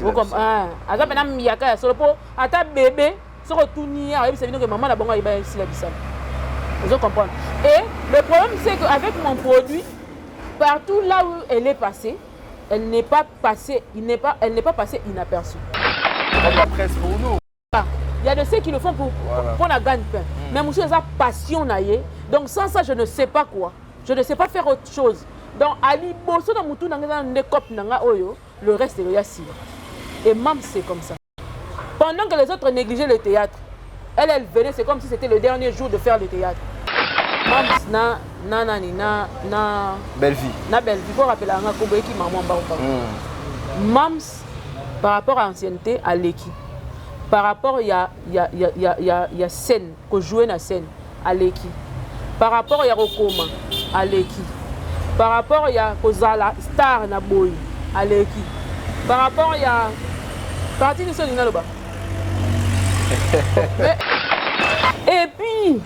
Vous comprenez? Ata pena miyaka ya solo po ata bébé soko tunia et c'est que maman na bongo iba ici la bisam. Vous comprenez? Et le problème c'est qu'avec mon produit partout là où elle est passée, elle n'est pas passée inaperçue. La presse pour nous. Il y a de ceux qui le font pour la gagne-pain. Mais monsieur a passion naïe. Donc sans ça je ne sais pas quoi. Je ne sais pas faire autre chose. Donc Ali bosso na mutu na nekop nanga oyo, le reste est yassi. Et même c'est comme ça. Pendant que les autres négligeaient le théâtre, elle venait, c'est comme si c'était le dernier jour de faire le théâtre. Mams na belle vie. Na belle vie. Pour rappeler à Koboé qui maman ba. Mams par rapport à l'ancienneté à l'équipe. Par rapport il y a scène que jouer na scène à l'équipe. Par rapport il y a Rokoma à l'équipe. Par rapport il y a Kozala star na boy à l'équipe. Par rapport il y a partie de ce là-bas. Et puis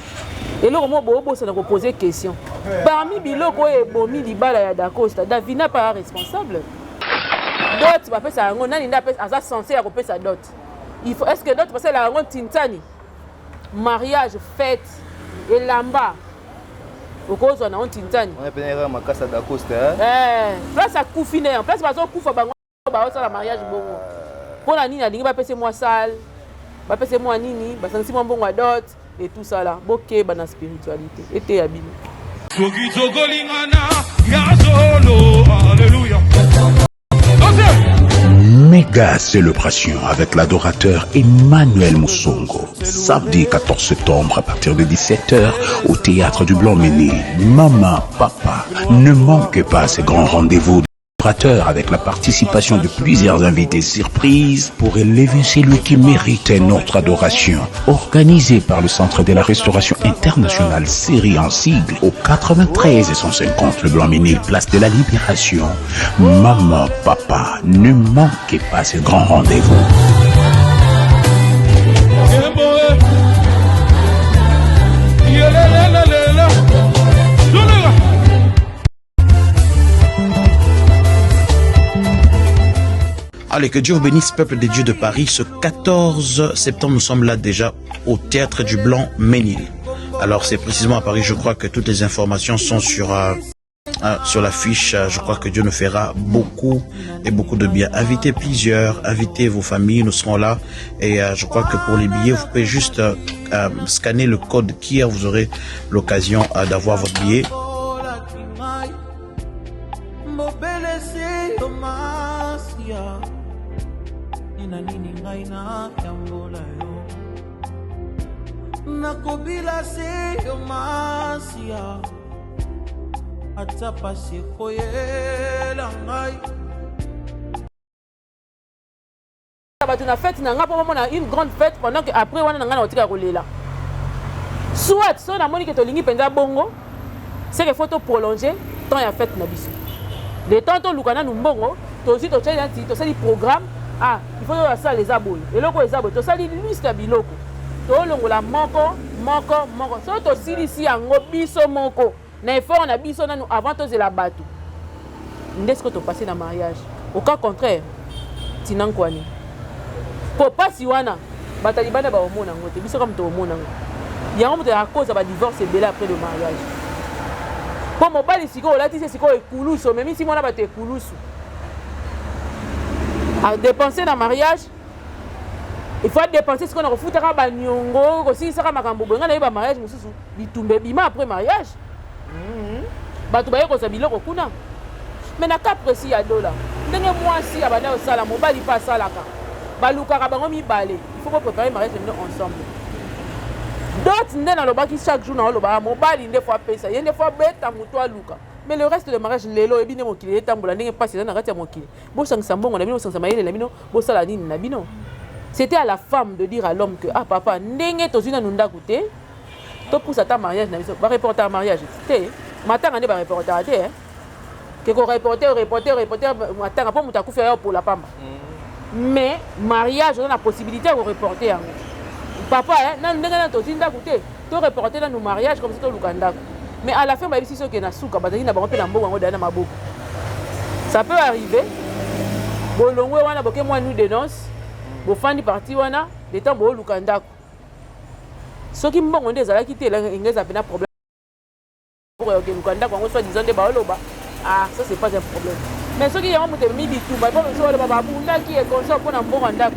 et là moi bobo ça nous poser question. Parmi biloko et bomi libala ya Dacosta, Davina pas responsable. D'autres va faire ça on a n'a pas à censé à repérer sa dot. Il faut est-ce que d'autres parce que la ronde tintani mariage fête et lamba au cause on a honte tintani. On a pénétré ma casa Dacosta. Place à coufiner en place bazo koufa bango ba ça la mariage bongo. Pour la nini alingi ba pese moi salle. Ba pese moi nini, ba sansi moi bongo dot et tout ça là. Boké ba na spiritualité. Était habile. Alléluia. Méga célébration avec l'adorateur Emmanuel Moussongo. Samedi 14 septembre à partir de 17h au théâtre du Blanc-Ménil. Maman, papa, ne manquez pas ces grands rendez-vous d'adorateurs avec la participation de plusieurs invités surprises pour élever celui qui méritait notre adoration. Organisé par le Centre de la Restauration Internationale série en sigle au 93 et 150 le Blanc-Ménil, place de la Libération. Maman, papa, ne manquez pas ce grand rendez-vous. Allez, que Dieu vous bénisse, peuple des dieux de Paris. Ce 14 septembre, nous sommes là déjà au théâtre du Blanc-Ménil. Alors, c'est précisément à Paris. Je crois que toutes les informations sont sur l'affiche. Je crois que Dieu nous fera beaucoup et beaucoup de bien. Invitez plusieurs, invitez vos familles, nous serons là. Et je crois que pour les billets, vous pouvez juste scanner le code qui vous aurez l'occasion d'avoir votre billet. Nakobila se yo masia ata pasi koyela ngai bato na fête na nga po mona une grande fête pendant que après wana nga na otika kolela soit so na moni que tolingi penza bongo c'est que faut to prolonger temps ya fête na biso le temps to lukana nu mbongo to aussi to tshela ti to sali programme il faut ya ça les aboy eloko les aboy to sali liste ya biloko to longola moko so to silisi yango biso moko na effort na biso nanu avant to zela bato ndesko to passer na mariage au cas contraire tinankwani po pasi wana batali bana ba omona ngote biso comme to omona ngo yango moto ya cause ba divorce ebele après le mariage po mobali siko olati se siko ekulusu même si mona bato ekulusu à dépenser dans mariage. Il faut dépenser ce qu'on a refoutu à Banyongo, aussi ça makambo bonga na ba mariage mususu bitumbe bima après mariage. Batu baye ko sabilo ko kuna. Mais na ka précis ya dola. Ndenge mwasi ya bana osala mobali pa salaka. Baluka ka bango mi balé. Il faut préparer mariage ensemble. D'autres ndena lo baki chaque jour na lo ba mobali nde fois pesa, yende fois beta muto aluka. Mais le reste de mariage lelo ebine mokili etambola ndenge pasi na ngati ya mokili. Bo sangisa mbongo na bino sangisa mayele na bino, bo sala nini na bino. C'était à la femme de dire à l'homme que papa ndenge tozina nunda goûter to pour ta mariage na biso ba reporter à mariage té matin ngane ba reporter té que ko reporter matin pas muta kufia pour la pamba mais mariage on a possibilité de reporter yango papa na ndenge na tozina goûter to reporter na nous mariage comme ça to lukanda mais à la fin ba biso que na suka bazali na ba pe na mbongo ngo dana maboko ça peut arriver bolongwe wana boke moi nous dénonce bofandi parti wana le temps bo luka ndako soki mbongo nde ezalaki te ingeza pena problème pour que luka ndako ngo soit disant de baoloba ah ça c'est pas un problème mais soki yango muté mi bitumba po so ba babunda ki e konso pona mbongo ndako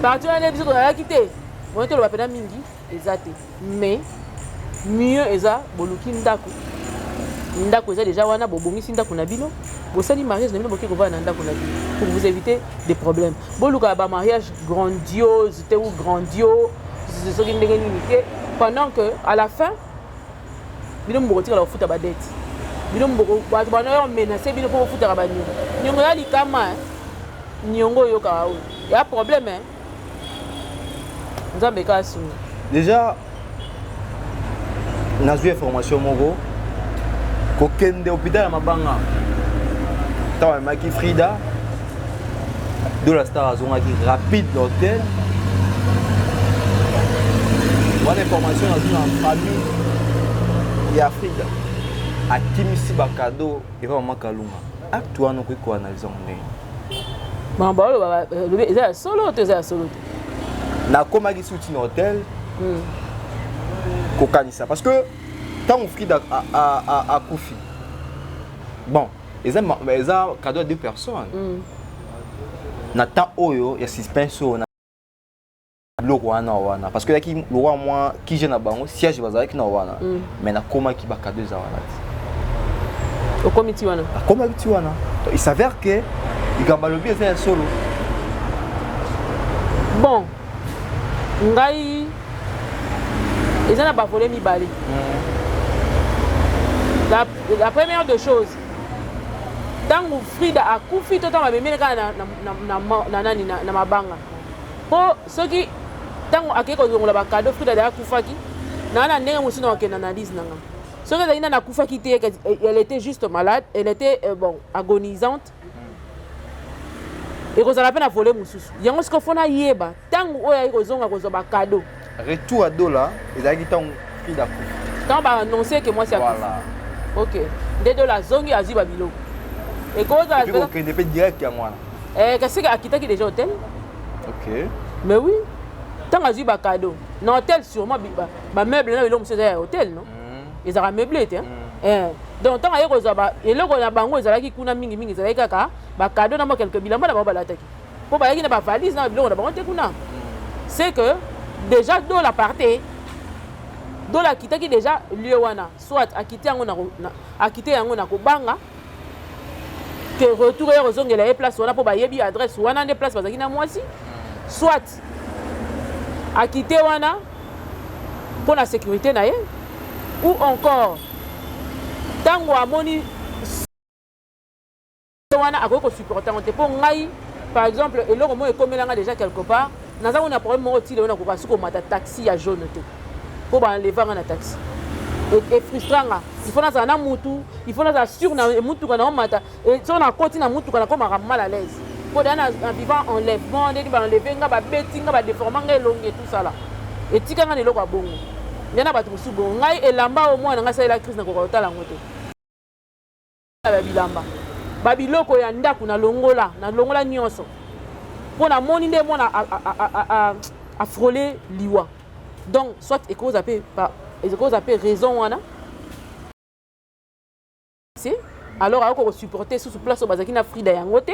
parti wana biso ezalaki te mo to ba pena mingi ezate mais mieux eza boluki ndako ndako eza déjà wana bobongisi ndako na bino bosali mariage na bino boke kovana na ndako na bino pour vous éviter des problèmes boluka ba mariage grandiose te ou grandiose soki ndenge nini te pendant que à la fin bino mbokotika la futa ba dette bino mboko bato bana yo menacer bino pour futa ba nyongo nyongo ya likama nyongo yo ka ya problème hein nzambe ka su déjà nazwi information moko kokende hôpital ya mabanga tawa maki Frida de la star azongaki rapide l'hôtel wana information nazwi na famille ya Frida akimisi bakado eva mama Kalunga acte wana okoki koanalyse ndenge bambalo eza ya solo te eza ya solo te nakomaki suti na hôtel kokanisa parce que tant Frida a Koufi bon eza cadeau à deux personnes na temps oyo ya suspense na loko wana parce que yaki le roi moi qui je na bango siège bazalaki na wana mais na komaki ba cadeau za wana au comité wana komaki wana il s'avère que igamba lobi eza un solo bon ngai ils ont pas volé mi balé. La première des choses, tant que Frida a Koufi, tout le temps, na mabanga. Pour ceux qui, tant que la cadeau Frida a Koufaki, nana n'est pas une analyse. Ceux qui ont Koufaki, elle était juste malade, elle était bon agonisante. Et qu'on a peine à voler mon sous. Il y a ce qu'on fait yeba. Tant que on a cadeau. Retour à Dola, ils ont dit Frida. Quand on va annoncer que moi c'est voilà. Ok. Dès de la zone, il y a Babilo. Et quand on a fait des direct à moi. Qu'est-ce qu'il a quitté qui déjà hôtel? Ok. Mais oui. Tant que j'ai un cadeau. Dans hôtel sûrement, ma meuble là, ils ont un hôtel, non? Ils ont meublé, hein. Donc tant que j'ai un et là on a bango, ils ont qui kuna mingi mingi, ils ont kaka, ba cadeau dans quelques bilans, moi d'abord l'attaque. Pour pas qu'il n'a pas valise dans bilans, on a bango kuna. C'est que déjà dans la partie dans la quitté qui déjà lieu wana soit a quitté yango na kobanga que retour et rozongela place wana pour ba yebi adresse wana des place bazaki na mwasi soit a quitté wana pour la sécurité na ye ou encore tango amoni wana akoko supporter on te pour ngai par exemple et loko mo ekomelanga déjà quelque part naza on a problème mo otile on a ko basuko mata taxi ya jaune te pour enlever un taxi et frustrant il faut dans un mutu il faut dans un sur na mutu kana mata et si on a continué na mutu kana comme mal à l'aise pour dans un vivant enlèvement on va enlever nga ba beti nga ba déformant nga longue et tout ça là et tika nga lelo kwa bongo yana ba tusu bongo ngai elamba au moins nga ça la crise na ko kotala ngote ba bilamba ba biloko ya ndaku na longola nyonso pour na moni nde mona a frôler liwa. Donc, soit et cause appelle raison wana. Alors, alors supporter sous place au bazaki na Frida yangote,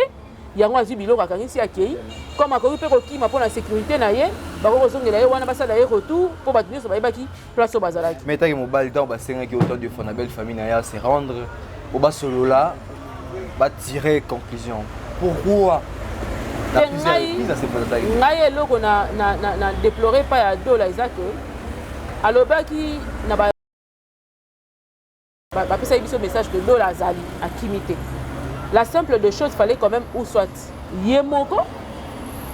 yango azu biloko akangisi akei, comme akoki pe kokima pour la sécurité na ye, ba ko zongela ye wana basala ye retour pour batunyo so bayebaki place au bazalaki. Mais tant que mobile dans basenga ki autant de fois na belle famille na ya se rendre au basolo là, va tirer conclusion. Pourquoi ngai eloko na déplorer pas ya dola eza que alobaki na ba pesa biso message que dola azali akimité. La simple de chose fallait quand même ou soit yemoko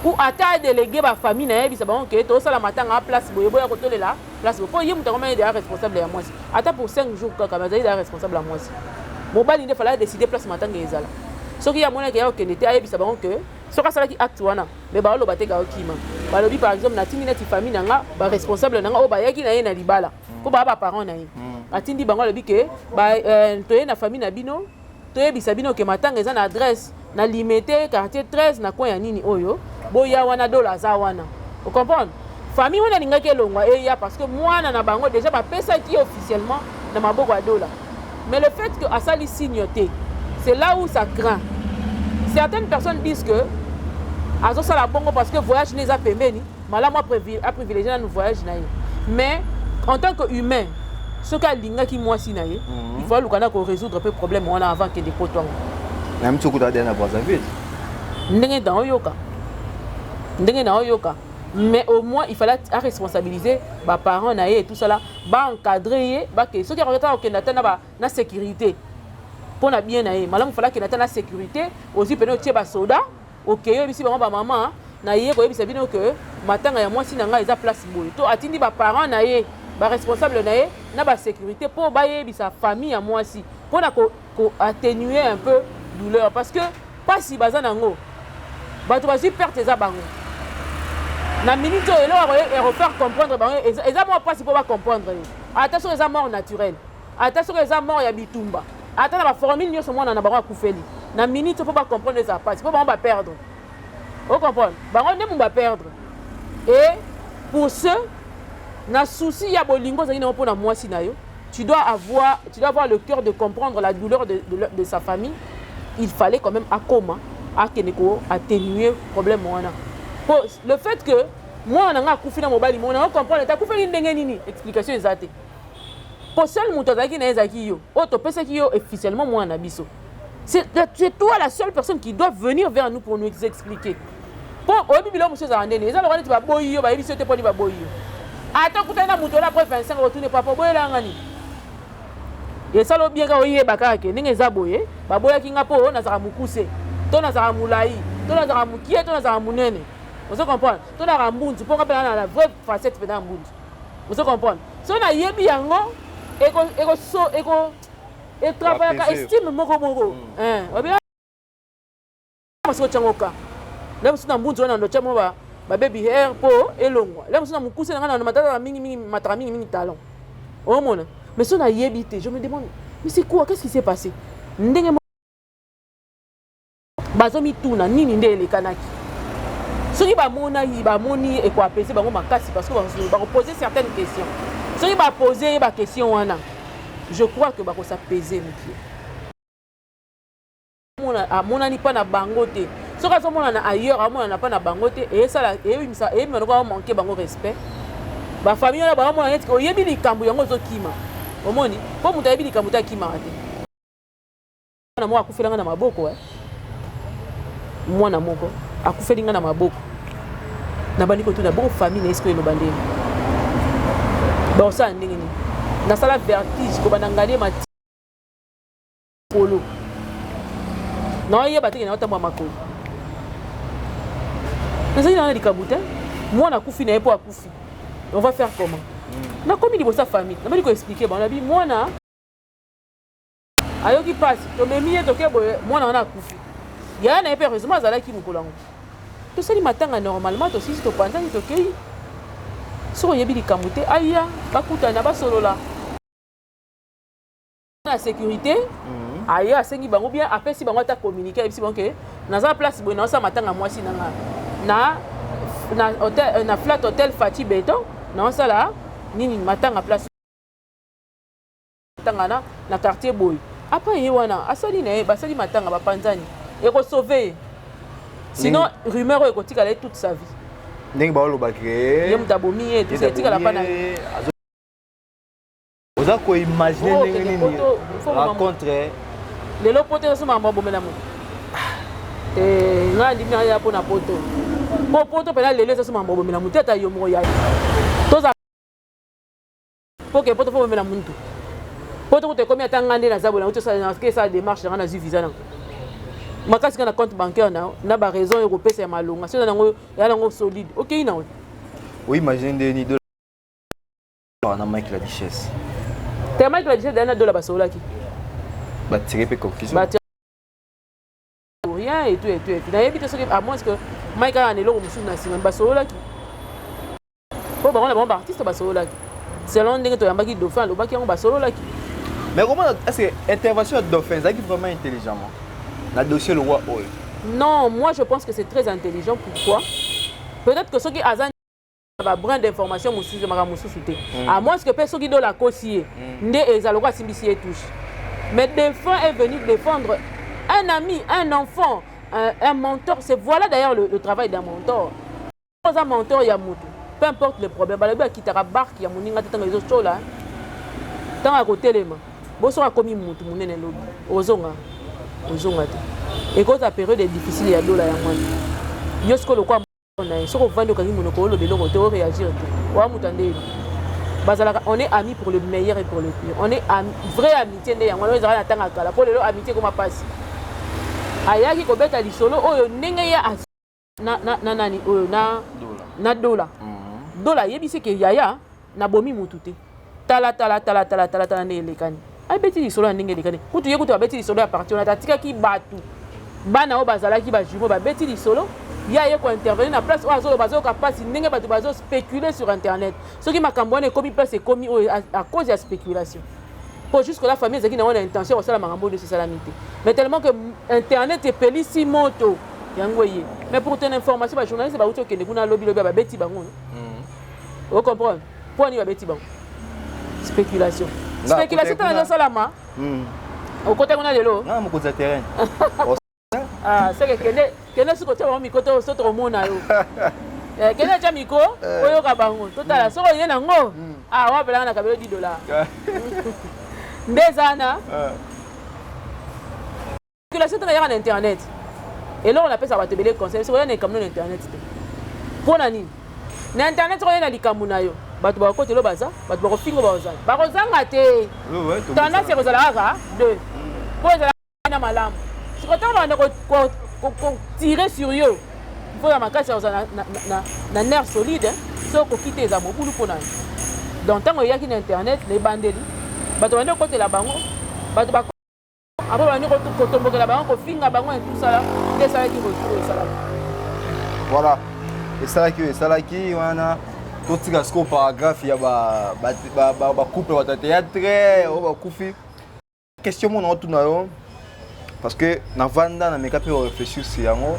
ou ata délégué ba famille na yebisa ba que to sala matanga place boye boya kotolela place pour yemu ta comment est responsable ya moi ata pour 5 jours kaka bazali da responsable à moi mobali il fallait décider place matanga ezala soki ya mona ke ya okende te ayebisa ba que soka sala ki acte wana mais ba loba te ga okima ba lobi par exemple na tingineti famille nanga ba responsable nanga o ba yaki na ye na libala ko ba parents na ye atindi bango lobi ke ba toye na famille na bino toye bisa bino ke matanga eza na adresse na limité quartier 13 na coin ya nini oyo boya wana dola za wana vous comprenez famille wana lingaki elongwa eya parce que mwana na bango déjà bapesaki officiellement na maboko ya dola mais le fait que asali signoté c'est là où ça craint certaines personnes disent que azosala bongo parce que voyage les a pembeni malamu a privilégié na voyage na ye mais en tant que humain ce qu'a lingaki mwasi na ye il faut lukana ko résoudre peu problème wana avant que des potwango na mtsuku ta dena Brazzaville ndenge na oyoka mais au moins il fallait responsabiliser ba parents na ye et tout ça là ba encadrer ba que ceux qui regardent au Kenya na sécurité pour na bien na ye malamu fallait que na sécurité aussi peno tie ba soda OK yo bisi ba maman na ye ko yebisa bino que matanga ya mwasi na nga eza place boye to atindi ba parents na ye ba responsable na ye na ba sécurité pour ba yebisa famille ya mwasi pour na ko atténuer un peu douleur parce que pas si baza nango bato bazi perte eza bango na minute elo et refaire comprendre bango eza mo pas si pour ba comprendre attention eza mort naturelle attention eza mort ya bitumba attention ba formule nyo somona na bango akufeli na minute pour ba comprendre eza pas pour bango ba perdre vous comprenez bango ne ba perdre et pour ce na souci ya bolingo zali na pona mwasi na yo tu dois avoir le cœur de comprendre la douleur de sa famille. Il fallait quand même atténuer le problème. Le fait que moi, on a coupé dans mon bali, on a compris, on a coupé une explication exacte. Pour seul moutazaki na ezaki yo, autopesaki yo officiellement moi en abisso. C'est toi la seule personne qui doit venir vers nous pour nous expliquer. Pour obibilo monsieur Zandene, les gens tu vas boyo, ba ebisso te poni ba boyo. Attends kutana mutola après 25 retourner papa boyela ngani. Et ça lo bien ka oye bakake ndenge eza boye baboya kinga po na zaka mukuse to na zaka mulai to na zaka mukie to na zaka munene vous comprenez to na rambunzu po ngapela na la vraie facette pena mbunzu vous comprenez so na yebi yango eko travailler ka estime moko obia maso changoka là musu na mbunzu na ndo chamo ba baby hair po elongwa là musu na mukuse na matata mingi matara mingi talon au mona. Mais si on a yébité, je me demande, mais c'est quoi? Qu'est-ce qui s'est passé? Bazomi tuna nini nde le kanaki. Soki ba moni et quoi apaiser bango makasi parce que ba poser certaines questions. Soki ba poser ba question wana. Je crois que ba ko s'apaiser mon pied. Mona ni pas na bangote. Soki azo mona na ailleurs, mona na pas na bangote et ça et me ko manquer bango respect. Ba famille na ba mona net ko yebi likambu yango zo kima. Omoni, po muta yebi likambu ta kima ate. Na mo akufelanga na maboko mwana moko akufelinga na maboko. Na bandi ko tuna bon famille na esko eno bandeni. Ba ça ndenge ni. Na sala vertige ko banangale mati. Polo. Na yeba te na otamba makolo. Nzali na likabuta, mwana akufi na epo akufi. On va faire comment? Na komi libosa famille. Na bali ko expliquer ba na bi mwana ayoki passe to memiye to ke boye mwana wana akufi. Ya na epe heureusement azalaki mukolango. To sali matanga normalement to sisi to panza ni to kei. So yebi likamute aya bakuta na basolola. La sécurité aya sengi bango bien après si bango ta communiquer et si bango ke na za place boye na sa matanga mwasi na hotel na flat hotel Fati Beton na sala nini matanga place matanga na quartier boy après ye wana asali na basali matanga ba panzani et ko sauver sinon rumeur e ko tikala toute sa vie ndenge ba lo ba créer ye mutabomi et tout ça tikala pa na oza ko imaginer nini rencontre les lopote so mamba bomela mo nga ndimi ya po na poto poto pela lelo so mamba bomela mo teta yo mo ya toza poke poto fo bomela muntu poto ko te komi atanga ndé na zabola to sa ke sa démarche na zu visa na makasi na compte bancaire na ba raison yo ko pesa ya malonga so na ngo solide OK na oui imagine ni dollar na Mike la Duchesse te Mike la Duchesse dana dollar basola ki ba tirer pe confusion rien et tout na yebite so à moins que Mike a ne lo musu na sima basola ki po ba on bon artiste basola ki selon ndenge to yambaki dauphin lobaki yango basola ki mais comment est-ce que intervention de dauphin ça qui vraiment intelligemment Le dossier le roi Oyo. Non, moi je pense que c'est très intelligent. Pourquoi? Peut-être que ceux qui ont un brin d'information, à moins que ceux qui ont la causier, touche. Mais défendre est venu défendre un ami, un enfant, un mentor. Voilà d'ailleurs le travail d'un mentor. Un mentor, il y a peu importe le problème. Qui t'a barque, il y a mon inga dans les autres là. Tant à côté les mains. Bon, ça a commis moutou, mon nez lobby. Ozonga. Et quand la période est difficile, il y a de la yamani. Yosko le quoi on a. Sur le vent de Kazim, on a réagir. On est amis pour le meilleur et pour le pire. On est vraie amitié. On est pour les amitié comme passe. Ayaki ko beta li solo oyo ndenge ya na dola. Dola yebisi ke yaya na bomi mutute. Tala ne elekani. Ay beti li solo ndenge elekani. Kutu yekutu ba beti li solo ya parti on atatika ki batu. Bana o bazala ki ba jumo ba beti li solo. Yaya ko intervenir na place ozo bazo ka passe ndenge batu bazo spéculer sur internet. Ce qui makambone komi place et komi à cause de la spéculation. Pour jusque la famille qui n'a pas l'intention de faire la salamité. Mais tellement que internet est pelisi moto. Mais pour ton information, les journalistes sont qui ne lobby le bêti bango. Vous comprenez? Pour nous bêti bango. Spéculation. Spéculation dans salama. Au côté on a de l'eau. Non, mon côté terrain. Ah, c'est que ne ce côté on mi côté au sautre au monde ayo. Quel est Jamiko? Oyo kabango. Total la soro yena ngo. Ah, wa bela na kabelo $10. Des années. Circulation de internet. Et là on appelle ça va te belé conseil. C'est rien comme internet. Pour nani. Internet on a li kamunayo. Batu ba côté lo baza, batu ba fingo baza. Ba kozanga te. Ouais. Tanda c'est kozala ka 2. Pour ça na malam. Si quand on va tirer sur eux. Il faut la casse na nerf solide. So ko quitter les amours pour nous pour nani. Donc tant qu'il y a qui internet les bandeli. Bato bande côté la bango bato ba après bande côté la bango ko finga bango et tout ça là et ça qui retrouve ça là voilà et ça qui wana tout ce que paragraphe ya ba couple wa théâtre o ba kufi question mon tout na yo parce que na vanda na meka pe réfléchir sur yango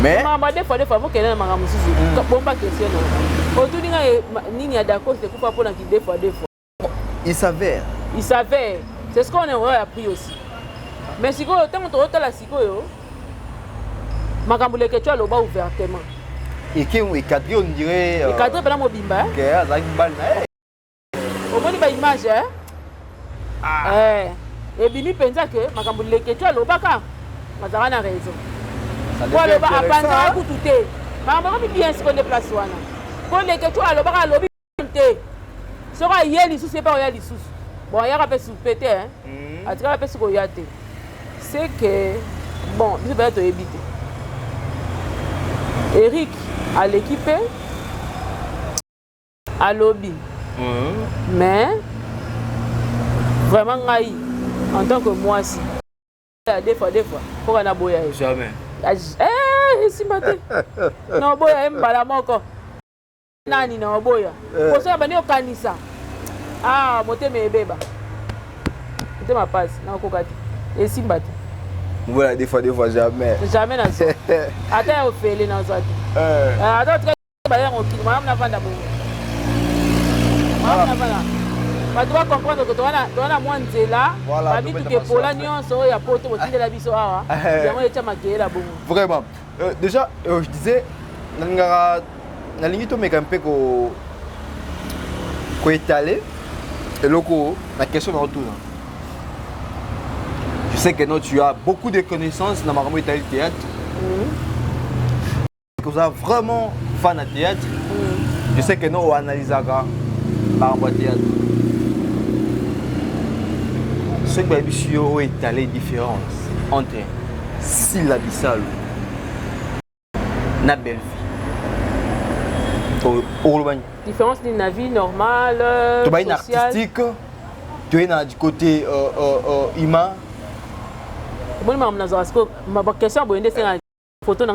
mais des fois faut que na manga mususu bomba question Otuninga nini d'accord c'est quoi pour des fois. Il s'avère. C'est ce qu'on aurait appris aussi. Mais si quoi tant on te la siko yo. Makambule que tu as le bas ouvertement. Et qui on cadré on dirait cadré pendant mobimba. OK, ça qui balle na. Au moins ba image et bimi penza que makambule que tu as le bas ka. Mazara na raison. Quoi le bas à panza ku touté. Maman bien se connaît place wana. Quand les questions à l'obara lobby sera hier les sous c'est pas les sous bon il y a pas sous pété hein à travers pas sous yate c'est que bon je vais te éviter Eric à l'équipe à lobby mais vraiment en tant que moi aussi des fois pour un aboya jamais si matin non boya mbala moko nani na waboya kosa bani okanisa motema ebeba motema passe na kokati esimba te voilà des fois jamais na ça ata ofele na ça ata tra ba ya ngokini mama na vanda bongo mama na vanda ba doit comprendre que toi na moi nzela ba bitu ke pola nyonso ya poto botindela biso awa yango echa makela bongo vraiment déjà je disais nangara nalingi to meka mpe ko étaler et loko la question de retour. Je sais que non, tu as beaucoup de connaissances dans ma étalé théâtre. Que vous êtes vraiment fan de théâtre. Je sais que non, on analyse la théâtre. Ce que je veux étaler différence entre Silla Bissalo et Belle Vie. Différence d'une vie normale, sociale. Artistique, tu es du côté humain. Ma question c'est une photo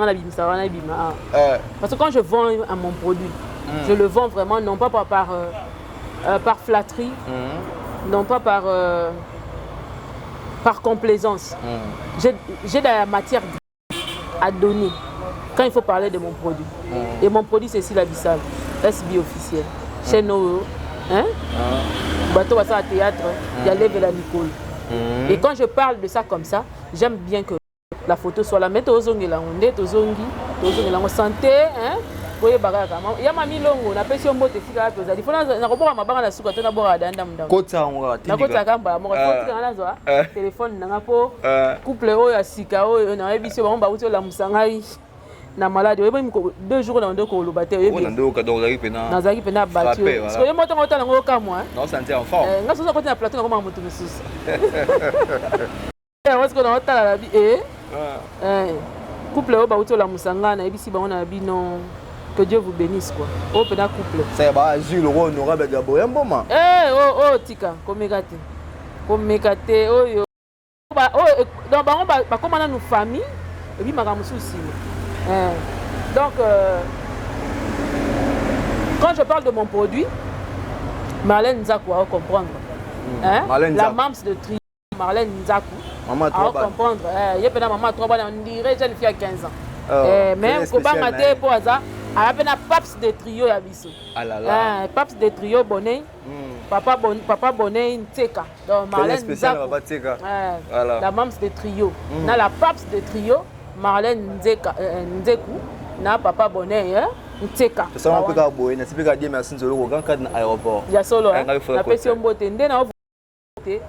parce que quand je vends à mon produit, je le vends vraiment non pas par flatterie, non pas par par complaisance. J'ai de la matière à donner quand il faut parler de mon produit. Et mon produit, c'est Sylla Bissal, SB officiel. Chez nous, hein? Bateau à ça théâtre, il y a Lève la Nicole. Et quand je parle de ça comme ça, j'aime bien que la photo soit là. Mais tozongi la onde, tozongi la santé, hein? Il y a mamie longo, na pesi mbote fika hapo zali. Fona na koboka mabanga na suka tona bora danda mdanga. Kota onga na kota kamba mo ka na zo téléphone na ngapo couple oyo ya sika oyo na ebisi ba uti la musangai na malade oyo 2 jours na ndo ko lobate oyo na ndo ka donc pena na zaki pena battu parce que yo moto ngota na ngoka moi non santé en forme nga so kota na plateau na koma moto misusa on se connaît ta la vie couple oyo ba uti la musanga na ebisi ba ona bino. Que Dieu vous bénisse quoi. Oh pena couple. Ça va Jules honorable de Boyamboma. Oh tika komekate. Komekate oyo. Donc ba comment nous famille et puis makambo souci. Donc quand je parle de mon produit Marlène Nzakou à comprendre. La mams de tri Marlène Nzakou. Maman à comprendre. Il y a pena maman 3 ans on dirait jeune fille à 15 ans. Même comment mater pour ça. Ah, ben, paps de trio à biso. Ah là là. Paps de trio bonnet. Papa bonnet Nteka. Donc Marlène Nzakou. Voilà. La mams de trio. Na la paps de trio Marlène Nzekou. Na papa bonnet Nteka. Ça on peut pas boire. Na sipeka dire merci Nzolo au grand cadre aéroport. Ya solo. Na pesi mbote ndena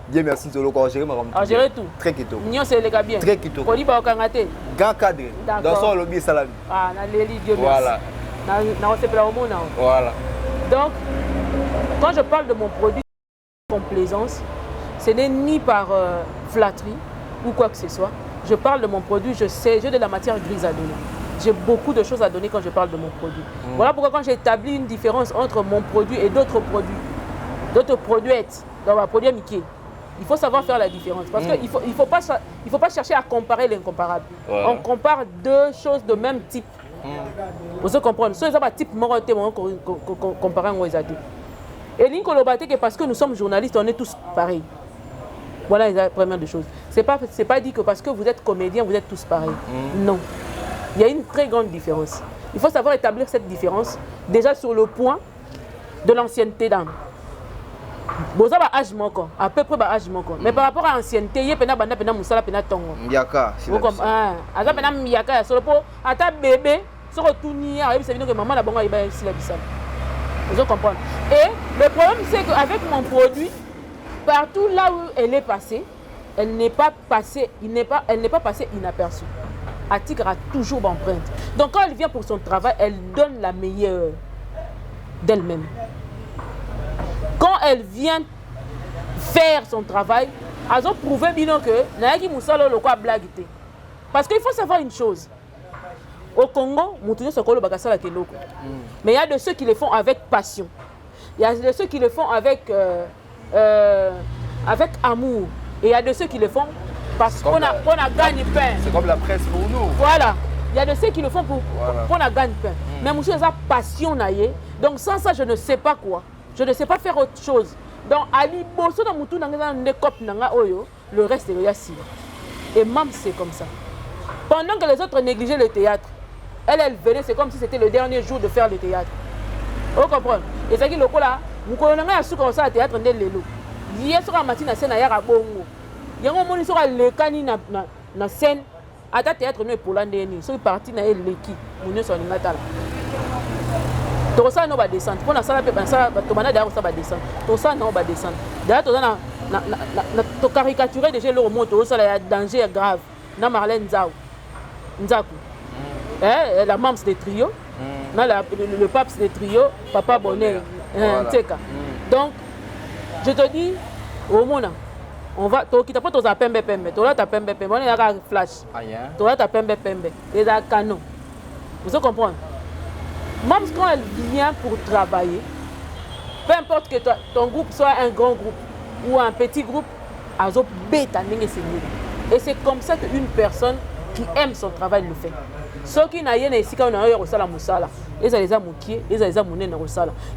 Dieu merci Nzolo ko gérer ma comme. Gérer tout. Très kito. Nyon c'est les bien. Très kito. Ko li ba okangate. Grand cadre. Dans son lobby salami. Ah na leli Dieu merci. Voilà. Voilà. Donc, quand je parle de mon produit complaisance, ce n'est ni par flatterie ou quoi que ce soit. Je parle de mon produit, je sais, j'ai de la matière grise à donner. J'ai beaucoup de choses à donner quand je parle de mon produit. Voilà pourquoi quand j'établis une différence entre mon produit et d'autres produits dans ma produit Mickey, il faut savoir faire la différence. Parce qu'il ne faut pas chercher à comparer l'incomparable. Voilà. On compare 2 choses de même type. Vous comprenez? Ce n'est pas type moroté comparé à Ouezade. Et l'incolobate que parce que nous sommes journalistes, on est tous pareils. Voilà la première des choses. C'est pas dit que parce que vous êtes comédien, vous êtes tous pareils. Non. Il y a une très grande différence. Il faut savoir établir cette différence déjà sur le point de l'ancienneté d'âme. Vous avez un âge manquant, à peu près un âge manquant. Mais par rapport à l'ancienneté, il y a pena musala pena tongo. Miyaka. Vous comprenez? Ah, pena miyaka sur le pot. À ta bébé, sur le tournier, c'est que maman la bonne il va Sylla Bissal. Vous comprenez? Et le problème c'est qu'avec mon produit, partout là où elle est passée, elle n'est pas passée inaperçue. Atik a toujours d'empreinte. Donc quand elle vient pour son travail, elle donne la meilleure d'elle-même. Quand elle vient faire son travail, elle a prouvé bien que Naaki Moussalo le quoi blague. Parce qu'il faut savoir une chose. Au Congo, mais il y a de ceux qui le font avec passion. Il y a de ceux qui le font avec amour. Et il y a de ceux qui le font parce qu'on a gagné pain. C'est comme la presse pour nous. Voilà. Il y a de ceux qui le font pour qu'on a gagné pain. Mais monsieur, ça passion. Donc sans ça, je ne sais pas quoi. Je ne sais pas faire autre chose. Donc, Ali Bosso dans Moutou le reste est Yassine. Et même c'est comme ça. Pendant que les autres négligeaient le théâtre, elle venait, c'est comme si c'était le dernier jour de faire le théâtre. Vous comprenez? Et ça qui est le là, nous connaissons un sou comme ça, le théâtre de l'élo. Hier sur la matinée, c'est à Bongo. Il y a un moment où le cani na scène, à ta théâtre, nous est pour l'année. Ils partis dans l'équipe. Nous sommes en Natal. Tout ça, nous va descendre. Pour la salle, tout le monde va descendre. Tout ça, nous va descendre. D'ailleurs, tu caricaturer déjà le monde, tout ça, il y a danger grave. Na Marlène Nzakou. La mams de trio. Le pape de trio, papa bonnet. Donc, je te dis, au monde, on va. Tu n'as pas ton pembe. Tu as ta pembe. On est là, flash. Tu as ta pembe. Et là, canon. Vous comprenez? Même quand elle vient pour travailler, peu importe que ton groupe soit un grand groupe ou un petit groupe, et c'est comme ça qu'une personne qui aime son travail le fait. Ceux qui n'ont rien ici, quand on a eu Rosala Moussala, il y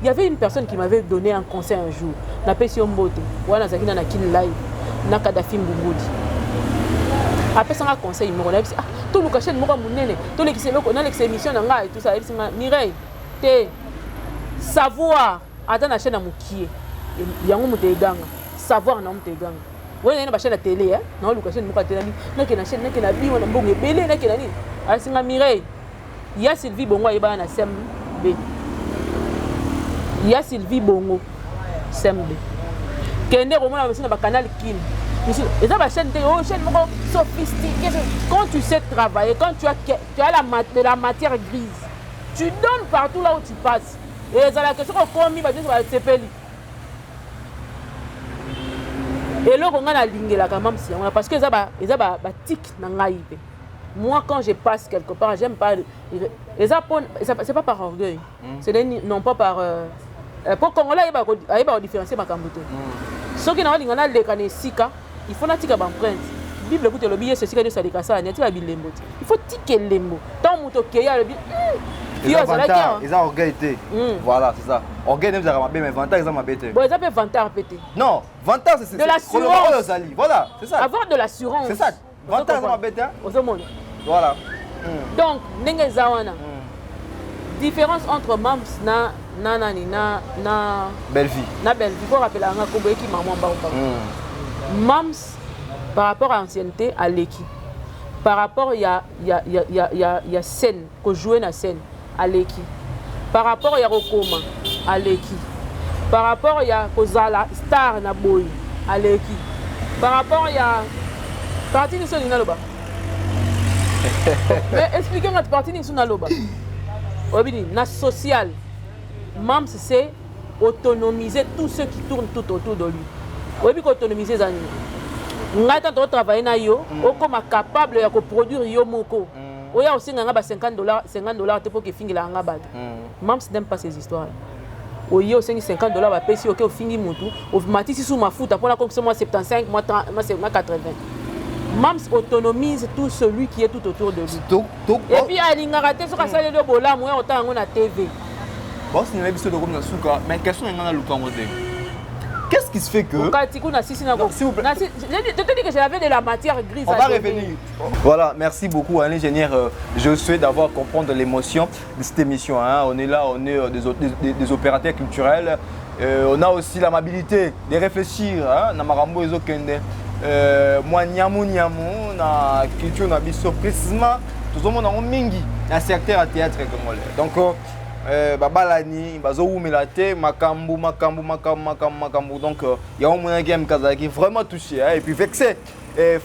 avait une personne qui m'avait donné un conseil un jour. Na pesi mbote, wana zakina na kin live, na Kadafi Mbumudi. Après ça un conseil moko na ah to luka chaîne moko munene to lekise loko na lekise émission na ngai tout ça ebisi Mireille te savoir ata na chaîne na mukie yango mutu eganga savoir na mutu eganga wena na chaîne na télé hein na luka chaîne moko télé na ke na chaîne na ke na biwa na mbongo ebele na ke na nini asinga Mireille ya Sylvie Bongo ayeba na SMB ya Sylvie Bongo SMB kende komona basi na ba canal kin et ça, ma chaîne, chaîne sophistiquée. Quand tu sais travailler, quand tu as de la matière grise, tu donnes partout là où tu passes. Et ça la question qu'on met, c'est peli. Et là, on a la ligne là quand même, parce que ça va tic dans l'aïe. Moi, quand je passe quelque part, j'aime pas. C'est pas par orgueil. C'est non pas par. Pour qu'on il va différencier ma cambote. Ce qui n'a pas de sika. Il faut que tu aies l'empreinte. La Bible dit que le billet, c'est ce que tu as dit. Il faut tiquer le lembo. Tant que tu as le billet, ils ont orgueil. Voilà, c'est ça. Orgueil, ils ont mais vantage, ils ont bête. Bon, ils ont vantage pété. Non, vantage, c'est de l'assurance. Voilà, c'est ça. Avoir de l'assurance. C'est ça. Vantage, ils ont bête. Voilà. Donc, n'engagez zawana. Différence entre mams na belle vie. Na belle vie. Il faut rappeler à un combo qui maman ba. Mams, par rapport à l'ancienneté, à l'équipe. Par rapport, il y a scène, que jouer dans la scène, à l'équipe. Par rapport, il y a Rokoma, à l'équipe. Par rapport, il y a Kozala, Star, Naboy, à l'équipe. Par rapport, il y a. Parti de Sonina Loba. Mais expliquez-moi, parti de Sonina Loba. Na social. Mams, c'est autonomiser tous ceux qui tournent tout autour de lui. Oui, puis autonomiser les animaux. Ngai tant travailler na yo, o comme capable de produire yo moko. O ya aussi nganga ba $50 pour que fingi la ngaba bad. Mams n'aime pas ces histoires. O yo aussi $50 ba pesi OK o fingi mutu, o matisi sous ma futa pour la comme moi 75, moi 30, moi 80. Mams autonomise tout celui qui est tout autour de lui. Et puis alinga raté sur ça le bola moi autant na TV. Bon, c'est une émission de comme na suka, mais question ngana lukango de. Qu'est-ce qui se fait que... S'il vous plaît. Je te dis que j'avais de la matière grise. On va revenir. Voilà, merci beaucoup à l'ingénieur Josué d'avoir compris l'émotion de cette émission. Hein. On est là, on est des opérateurs culturels. On a aussi l'amabilité de réfléchir. Hein. Namarambo et Zokende. Moi, Niamou, na culture, na biso précisément. Tout le monde a un mingi, un secteur à théâtre congolais. Donc, babalani bazoumela makambu donc il y a un moyen game qui est vraiment touché hein, et puis vexé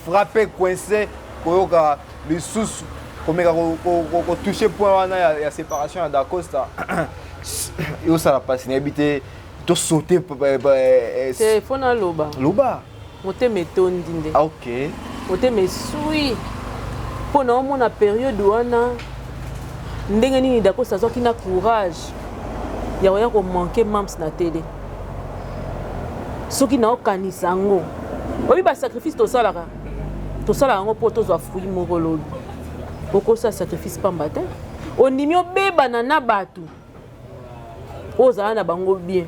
frappé coincé koyoka les sous comme touché point il y a séparation à Dacosta et ça la passe n'habité to sauter c'est fona loba moté méthode ndinde OK moté me sui pour non mon période wana ndenge nini Dacosta azwaki na courage ya koya komanke mams na télé soki naokanisa yango oyi basacrifice tosalaka yango mpo tozwa fruit moko lobi okosa sacrifice pamba te ondimi obebana na bato ozala na bango bien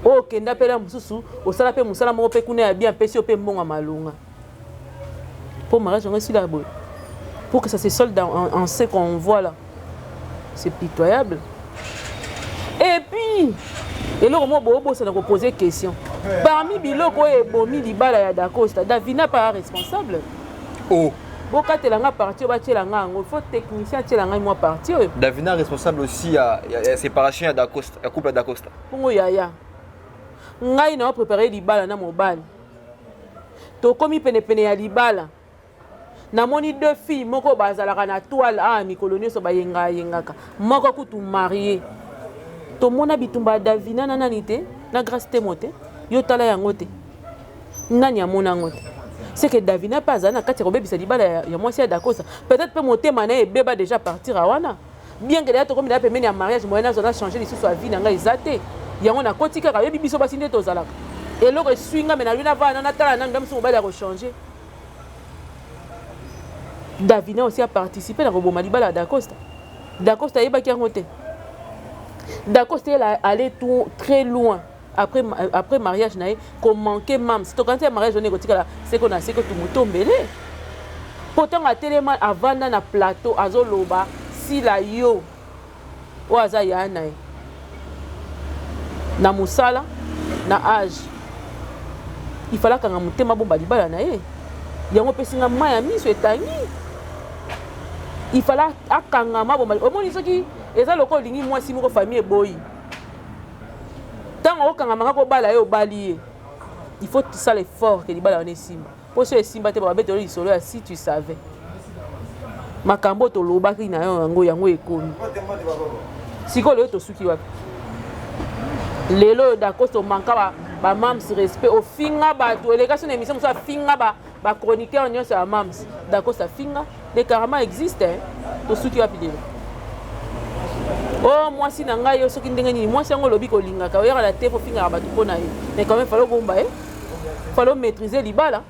okenda mpela mosusu osala mpe mosala moko mpe kuna ya bien mpesi yo mpe mbongo ya malonga mpo mariage yango esila boye pour que ça se solde en ce qu'on voit là. C'est pitoyable. Et puis, et là, on ça a posé question. Parmi Biloko et Bomi Libala ya Dacosta, Davina pas responsable. Oh. Boka telanga parti, il faut technicien telanga moi parti. Davina responsable aussi à séparation à Dacosta, à couple à Dacosta. Pour yaya. Ngai na préparé Libala na mobile. To komi pene ya Libala. Namoni deux filles moko bazalaka na toile mikolo so bayengaka moko kutu marié to mona bitumba Davina na nani te na grâce te mote yo tala yango te nani amona ngote c'est que Davina pas na kati ko bebisa libala ya mwasi ya Dacosta peut-être pe motema na ebeba déjà partir awana bien que d'ailleurs comme la pemene ya mariage moyena zona changer l'issue soit vie na nga ezate yango na kotika ka yebi biso basinde to zalaka et loko swinga mais na lui na va na tala na ngam so ba la changer. Davina aussi a participé dans le Libala à Dacosta. Dacosta est bakki en Dacosta est allé tout très loin après mariage naé comme manquer mams. To quand mariage on est c'est qu'on a c'est que tout muto mbele. Pourtant à tellement avant na plateau azoloba si la yo oaza yana na musala na âge il fallait que mutema bomba libala na ye yango pesinga maya miso etangi il fallait akanga bomba omoni soki eza loko lingi mwasi moko famille boyi tant okanga manga ko bala yo bali il faut tout ça l'effort que libala on simba pour ce simba te ba beto lisolo ya si tu savais makambo to lobaki na yo yango ekomi siko le to suki wapi lelo d'accord to manka ba mams respect au finga ba to elégation émission so finga ba chroniqueur nyonso ya mams d'accord ça finga les karama existe to suki wapi lelo oh moi si na ngai yo soki ndenge nini moi si yango lobi ko linga ka oyaka la te fo finga ba to pona ye mais quand même fallait bomba fallait maîtriser libala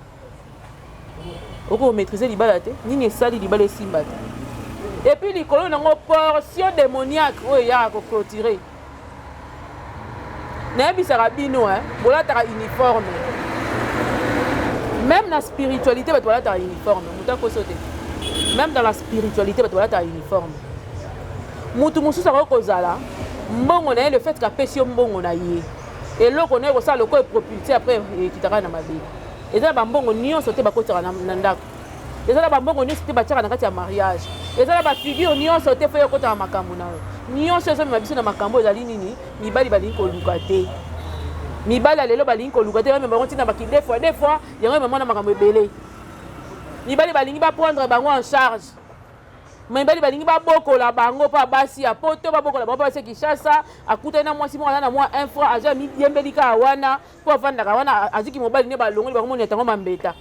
oko maîtriser libala te nini esali libala simba te et puis likolo nango portion démoniaque oyo ya ko clôturer na bisara bino bolataka uniforme même na spiritualité bato balataka uniforme muta koso te même dans la spiritualité bato balataka uniforme mutu mosusu akokozala mbongo na ye le fait qu'apesi yo mbongo na ye eloko na ye kosala loko propulsé après ekitaka na mabele eza na bambongo nyonso te bakotaka na ndako eza na bambongo nyonso te batiaka na kati ya mariage eza na bafigure nyonso te fo ekotaka makambo na yo nyonso ezomema biso na makambo ezali nini mibali balingi koluka te mibali lelo balingi koluka te meme bango ntina baki des fois yango emema na makambo ebele mibali balingi baprendre bango en charge mibali balingi babokola bango mpo basi ya poto babokola bango mpo basi Kinshasa akutani na mwasi moko aza na mwa infra aza midiembeli kaka wana mpo avandaka wana aziki mobali ne balongoli bakomoni etango mambeta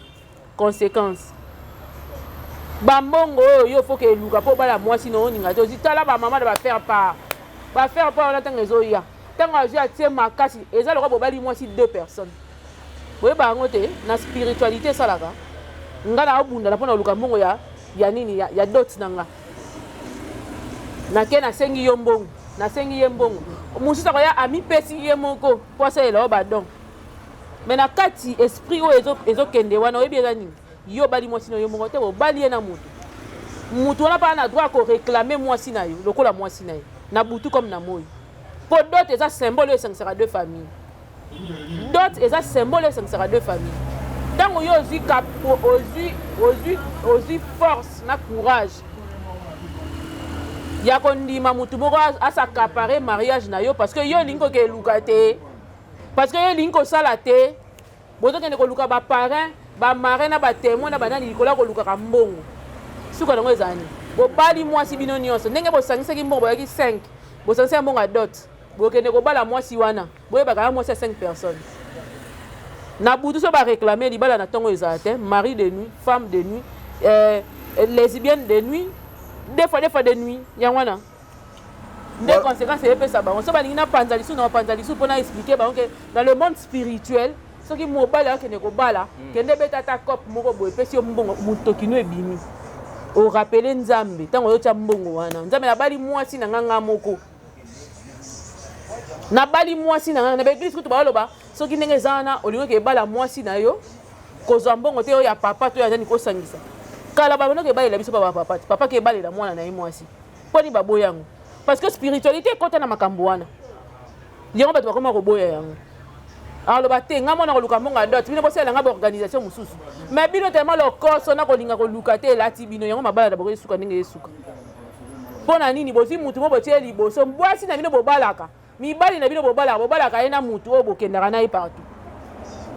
conséquence bambongo oyo fo ke eluka mpo bala mwasi na oninga te ozitala bamama na bafaire part wana ntango ezoya ntango azwi atie makasi eza lokola bobali mwasi 2 personnes boyeba yango te na spiritualité esalaka nga na obundana mpo na oluka mbongo ya nini ya dot na nga nake nasengi yo mbongo nasengi ye mbongo mosusu akoya amipesi ye moko mpo asalela o badon me na kati esprit oyo ezokende wana oyebi eza nini yo bali mwasi na yo moko te bobali ye na mutu wana mpa na droit koréclame mwasi na yo lokola mwasi na ye na butu comme na moi mpo dot eza symbole oyo esangisaka 2 famille dot eza symbole oyo esangisaka 2 famille ntango yo ozwi force na courage ya kondima mutu moko asakapare mariage na yo parce que yo olingi koke eluka te parce que yo olingi kosala te bozokende koluka baparrain bamarin na batémoin na banani likolo ya kolukaka mbongo suka nango ezani bobali mwasi bino nyonso ndenge bosangisaki mbongo boyaki 5 bosangisaki mbongo ya dot bokende kobala mwasi wana boyebaka ya mwasi ya 5 personnes na butu so baréclame libala na ntongo ezala te mari de nuit femme de nuit lesbienne de nuit des fois de nuit yango wana nde conséquence eyepesa bango so balingi napanza lisu na bapanza lisu mpo na explike bango ke dans le monde spirituel soki mobali akende kobala kende beta ta cope moko boye epesi yo mbongo motokino ebimi orapele nzambe ntango oyotia mbongo wana nzambe nabali mwasi na nganga moko nabali mwasi na nganga na baeglise kutu baoloba soki ndenge eza wana olingoki ebala mwasi na yo kozwa mbongo te oyo ya papa to oyo azani kosangisa kala babanoki ebalela biso pa bapapa te papa ke ebalela mwana na ye mwasi mponi baboya yango parce que spiritualité ekota na makambo wana yango bato bakoma koboya yango aloba te nga mwana koluka mbongo ya dot bino bosalelanga baorganisation mosusu mais bino tellement lokoso na kolinga koluka te elati bino yango mabala na boko esuka ndenge esuka mpo na nini bozwi mutu mo botie liboso bwasi na bino bobalaka mibali na bino bobalaka ye na mutu oyo bokendaka na ye partout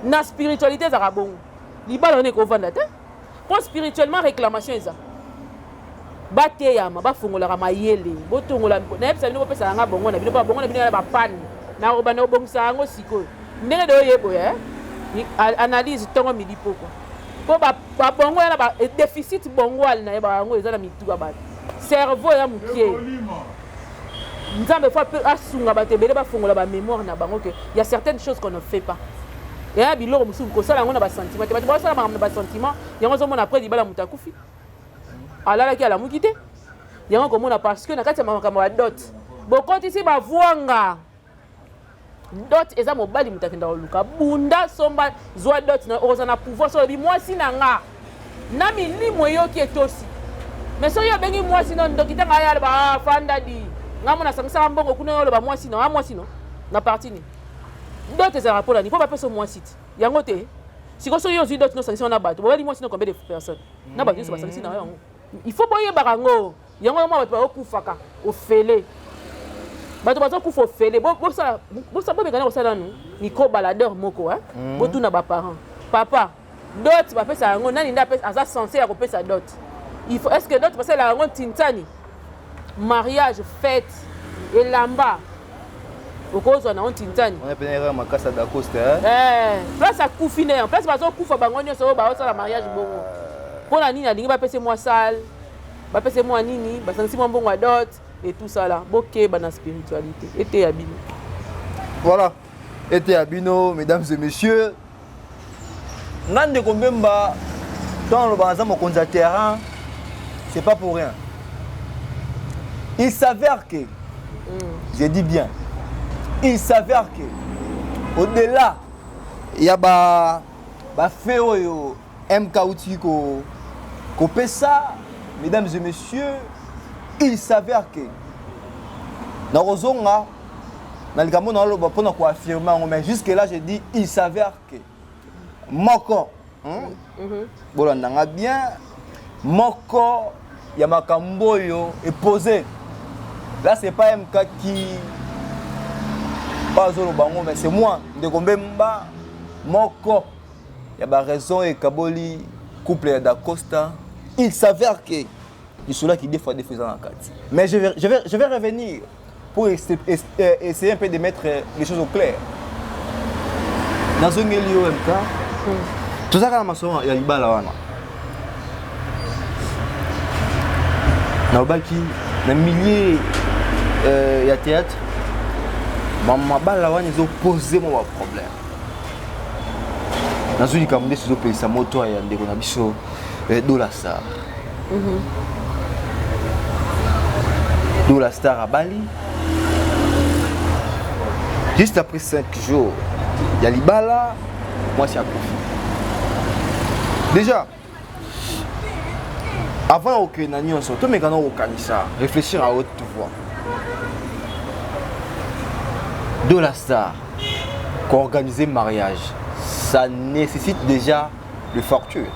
na spiritualité ezaka bongo libala wana ekovanda te mpo spirituellement réclamation eza bateyama bafungolaka mayele botongola nayebisa bino bopesaka nga bongo na bino mpo bongo na bino yana bapane nakobana obongisaka yango sikoyo ndenge de oyeboya analyse ntongo midi poko mpo babongo yana badéficit bongo ali na ye bango eza na mituka bato cerveau ya mokie nzambe fo asunga bato ebele bafongola bamémoire na bango ke ya certaines choses qu'on ne fait pas eya biloko mosusu kosala yango na basentiment te bato basala makambo na basentiment yango ozomona après libala moto akufi alalaki alamuki te yango komona parce que na kati ya makambo ya dot bokotisi bavwanga dot eza mobali moto akenda koluka bunda somba zwa dot na okozala na pouvoir so oyebi mwasi na nga na milimo yoki etosi mais soki obengi mwasi no ndoki ntango aya aloba fanda di nga mona sangisaka mbongo kuna oyo oloba mwasi no mwasi no na parti ni dot ezalaka mpona ni mpo bapesa mwasi ti yango te sikoyo soki ozwi dot nosangisa na bato bobali mwasi no combien de personnes na bato nyonso basangisi na yo yango il faut boyebaka yango yango mwa bato bakufaka ofele bato bazokufa ofele bobekana kosala nanu micro baladeur moko botuna baparent papa dot bapesa yango nani nde aza censé ya kopesa dot est ce que dot basala yango tintani mariage fête elamba okozwa na tintani on appelle makasa d'Acoste place akufi ne place bazokufa bango nyonso oyo baosala mariage bongo mpona nini alingi bapese mwa sale bapese mwa nini basangisi mwa mbongo ya dot et tout ça là bokeba na spiritualité ete ya bino voilà ete ya bino mesdames et messieurs ngande kombemba dans le bazar mokonzi ya terrain c'est pas pour rien il s'avère que je dis bien il s'avère que au-delà il y a ba fait oyo MK outi ko pesa mesdames et messieurs il s'avère que na rozonga na likambo na loba pona ko affirmer mais jusque là je dis il s'avère que moko bolanda bien moko ya makambo yo est posé là c'est pas MK qui pas zolo bango mais c'est moi de kombemba moko ya ba raison et kaboli couple d'Acosta il s'avère que il sont là qui des fois dans la carte mais je vais revenir pour essayer un peu de mettre les choses au clair dans un milieu MK tout ça quand maçon ya libala wana na baki na milliers ya théâtre mama bala wana ils ont posé mon problème dans une camde sur pays sa moto ya ndeko na biso Dollar Star Dollar Star à Bali juste après 5 jours il y a libala moi c'est à profit déjà avant que nani on sorte mais quand on organise réfléchir à haute voix Dollar Star qu'organiser mariage ça nécessite déjà de fortune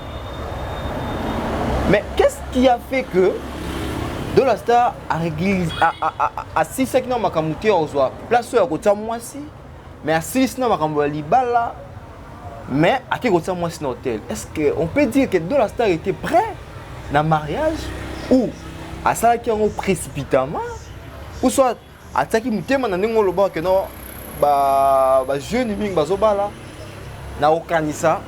mais qu'est-ce qui a fait que Dollar Star a réglé à 6 5 ans makamuté on soit place à côté moi si mais à 6 ans makambo libala mais à quel côté moi si hôtel est-ce que on peut dire que Dollar Star était prêt dans mariage ou à ça qui ont précipitamment ou soit à ça qui mutema na ndingo loba que non ba jeune mingi bazobala na okanisa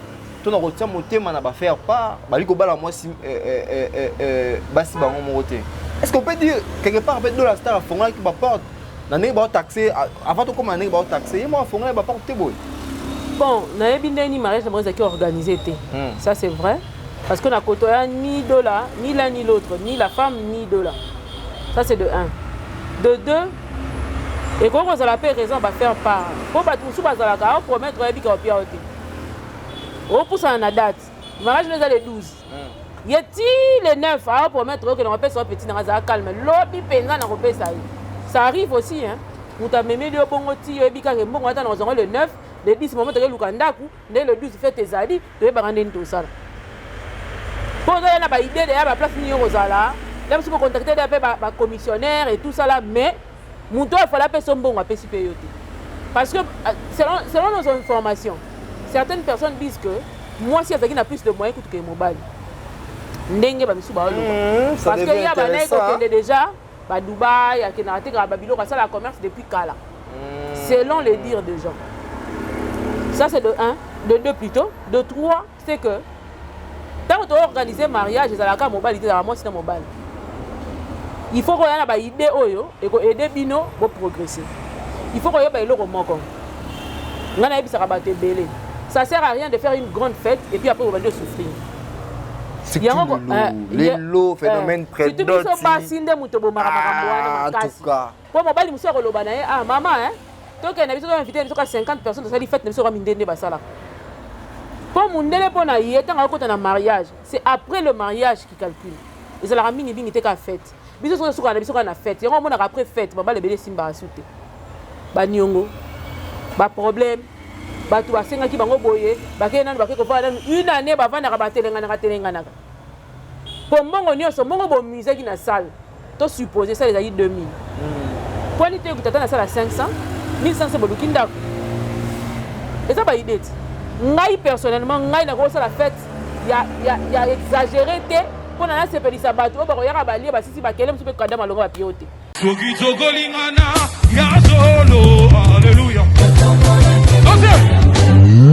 to na kotia motema na ba faire part bali ko bala moi si basi bango moté est-ce qu'on peut dire quelque part avec Dollar Star fonga qui ba porte na ndenge ba taxer avant to comme na ndenge ba taxer moi fonga ba porte bon bon na yebi ndeni mariage na moi qui organisé té ça c'est vrai parce que na kotoya ni Dollar ni l'un ni l'autre ni la femme ni Dollar ça c'est de 1 de 2 et quand on a la paix raison va faire part pour battre sous bazalaka promettre yebi ka opia oté au pour ça na date mariage les le 12 yeti le 9 à promettre que on peut so petit na za calme lobi penza na kopesa ça arrive aussi hein muta meme le bongo ti yebi ka mbongo ata na zongo le 9 le 10 moment que lukandaku dès le 12 fait tes ali de barande nto sala pour ça na ba idée de ya ba place ni rozala là si vous contacter des ba commissionnaire et tout ça là mais muto il faut la personne bongo apesi payote parce que selon nos informations certaines personnes disent que moi si avec n'a plus de moyens que mobile ndenge ba bisu ba parce que ya ba naiko kende déjà ba Dubaï ya kenate ka ba biloko ça la commerce depuis kala selon les dires des gens ça c'est de 1 de 2 plutôt de 3 c'est que tant que tu organiser mariage et la ka mobile c'est moi c'est mobile il faut qu'on ait ba idée oyo et ko aider bino pour progresser il faut qu'on ait ba eloko moko ngana ebisa ka ba te belé ça sert à rien de faire une grande fête et puis après on va devoir souffrir c'est les lots phénomène près d'autres tu pas sinde muto bo makambo en tout cas pour mobile muso ko loba na ah maman hein donc on a besoin d'inviter 50 personnes dans cette fête ne sera mindende basala Pour Mundele pour na yé tant à un mariage, c'est après le mariage qui calcule. Et ça la ramine bien était qu'à fête. Biso so na biso na fête. Et on a après fête, baba le bébé simba souté. Ba nyongo. Ba problème. Ba tu ba senga ki bango boye, ba ke nan ba ke ko fa une année ba vanda ka batelenga na. Pour mongo nyonso mongo bo musée qui na salle. To supposer ça les a 2000. Pour n'était que tata na salle à 500, 1500 bo lukinda. Et ça ba idée. Ngai personnellement ngai na ko ça la fête. Il y a exagéré té pour na se pelisa bato ba ko ya ba lia ba sisi ba kele msupe kada malongo ba piote. Soki tozolingana ya solo, alléluia.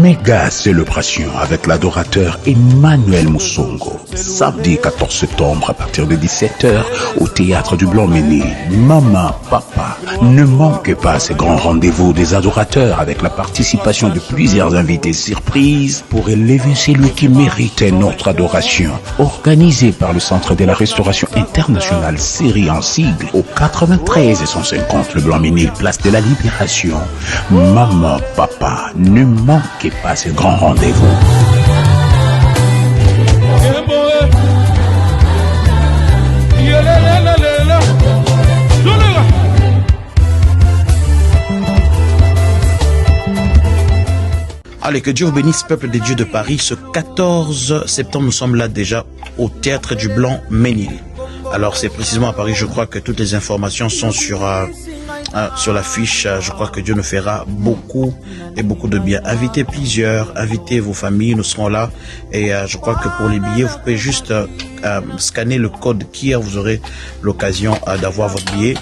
Méga célébration avec l'adorateur Emmanuel Moussongo. Samedi 14 septembre à partir de 17h au théâtre du Blanc-Ménil. Maman, papa, ne manquez pas ces grands rendez-vous des adorateurs avec la participation de plusieurs invités surprises pour élever celui qui méritait notre adoration. Organisé par le Centre de la Restauration Internationale série en sigle au 93 et 150 le Blanc-Ménil, place de la Libération. Maman, papa, ne manquez pas ces grands rendez-vous. Allez, que Dieu vous bénisse, peuple des dieux de Paris. Ce 14 septembre, nous sommes là déjà au théâtre du Blanc-Ménil. Alors, c'est précisément à Paris, je crois que toutes les informations sont sur la fiche. Je crois que Dieu nous fera beaucoup et beaucoup de bien. Invitez plusieurs, invitez vos familles, nous serons là. Et je crois que pour les billets, vous pouvez juste scanner le code KIA, vous aurez l'occasion d'avoir votre billet.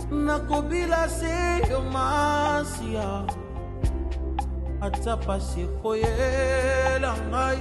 Nakobila se yo masia atapa se koyela ngai